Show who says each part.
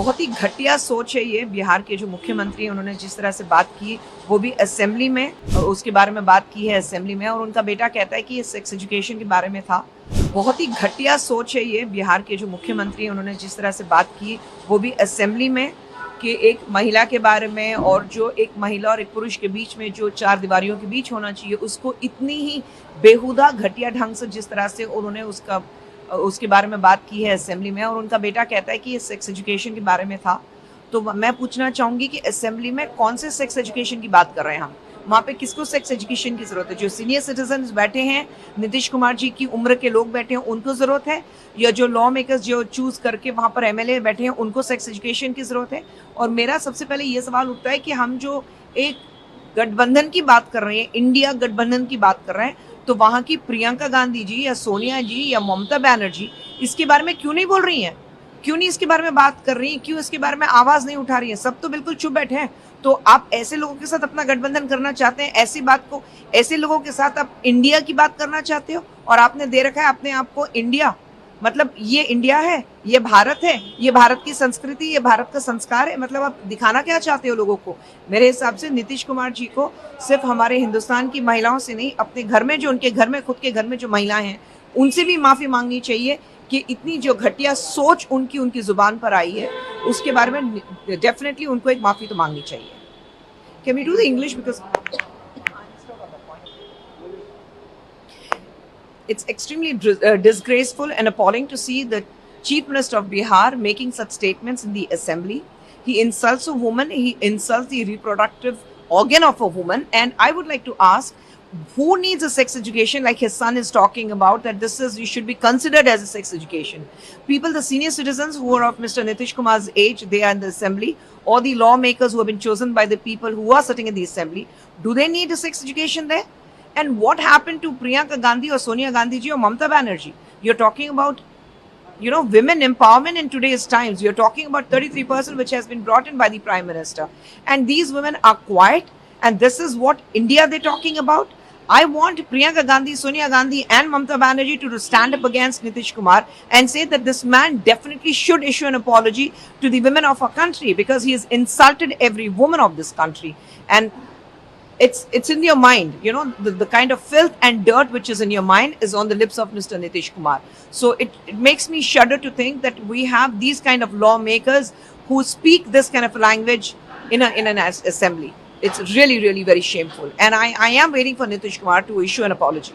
Speaker 1: बहुत ही घटिया सोच है ये बिहार के जो मुख्यमंत्री हैं, उन्होंने जिस तरह से बात की वो भी असेंबली में, और उसके बारे में बात की है असेंबली में, और उनका बेटा कहता है कि ये सेक्स एजुकेशन के बारे में था। बहुत ही घटिया सोच है ये बिहार के जो मुख्यमंत्री हैं, उन्होंने जिस तरह से बात की वो भी असेंबली में, कि एक महिला के बारे में और जो एक महिला और एक पुरुष के बीच में जो चार दीवारियों के बीच होना चाहिए उसको इतनी ही बेहुदा घटिया ढंग से जिस तरह से उन्होंने उसके बारे में बात की है असेंबली में, और उनका बेटा कहता है कि ये सेक्स एजुकेशन के बारे में था। तो मैं पूछना चाहूँगी कि असेंबली में कौन से सेक्स एजुकेशन की बात कर रहे हैं हम? वहाँ पे किसको सेक्स एजुकेशन की ज़रूरत है? जो सीनियर सिटीजन बैठे हैं, नीतीश कुमार जी की उम्र के लोग बैठे हैं, उनको ज़रूरत है? या जो लॉ मेकर्स जो चूज़ करके वहाँ पर एमएलए बैठे हैं, उनको सेक्स एजुकेशन की ज़रूरत है? और मेरा सबसे पहले ये सवाल उठता है कि हम जो एक गठबंधन की बात कर रहे हैं, इंडिया गठबंधन की बात कर रहे हैं, तो वहाँ की प्रियंका गांधी जी या सोनिया जी या ममता बनर्जी इसके बारे में क्यों नहीं बोल रही हैं? क्यों नहीं इसके बारे में बात कर रही हैं? क्यों इसके बारे में आवाज़ नहीं उठा रही हैं? सब तो बिल्कुल चुप बैठे हैं। तो आप ऐसे लोगों के साथ अपना गठबंधन करना चाहते हैं, ऐसे लोगों के साथ आप इंडिया की बात करना चाहते हो, और आपने दे रखा है अपने आप को इंडिया। मतलब ये इंडिया है, ये भारत है, ये भारत की संस्कृति, ये भारत का संस्कार है। मतलब आप दिखाना क्या चाहते हो लोगों को? मेरे हिसाब से नीतीश कुमार जी को सिर्फ हमारे हिंदुस्तान की महिलाओं से नहीं, अपने घर में जो उनके घर में खुद के घर में जो महिलाएं हैं उनसे भी माफ़ी मांगनी चाहिए कि इतनी जो घटिया सोच उनकी ज़ुबान पर आई है, उसके बारे में डेफिनेटली उनको एक माफ़ी तो मांगनी चाहिए। Can we do the English because it's extremely disgraceful and appalling to see the Chief Minister of Bihar making such statements in the assembly. He insults a woman, he insults the reproductive organ of a woman, and I would like to ask, who needs a sex education like his son is talking about, that you should be considered as a sex education? People, the senior citizens who are of Mr. Nitish Kumar's age, they are in the assembly, or the lawmakers who have been chosen by the people who are sitting in the assembly, do they need a sex education there? And what happened to Priyanka Gandhi or Sonia Gandhi ji or Mamata Banerjee? You're talking about, women empowerment in today's times. You're talking about 33% which has been brought in by the Prime Minister. And these women are quiet, and this is what India they're talking about. I want Priyanka Gandhi, Sonia Gandhi and Mamata Banerjee to stand up against Nitish Kumar and say that this man definitely should issue an apology to the women of our country, because he has insulted every woman of this country. And it's in your mind, the kind of filth and dirt which is in your mind is on the lips of Mr. Nitish Kumar. So it makes me shudder to think that we have these kind of lawmakers who speak this kind of language in an assembly. It's really, really very shameful. And I am waiting for Nitish Kumar to issue an apology.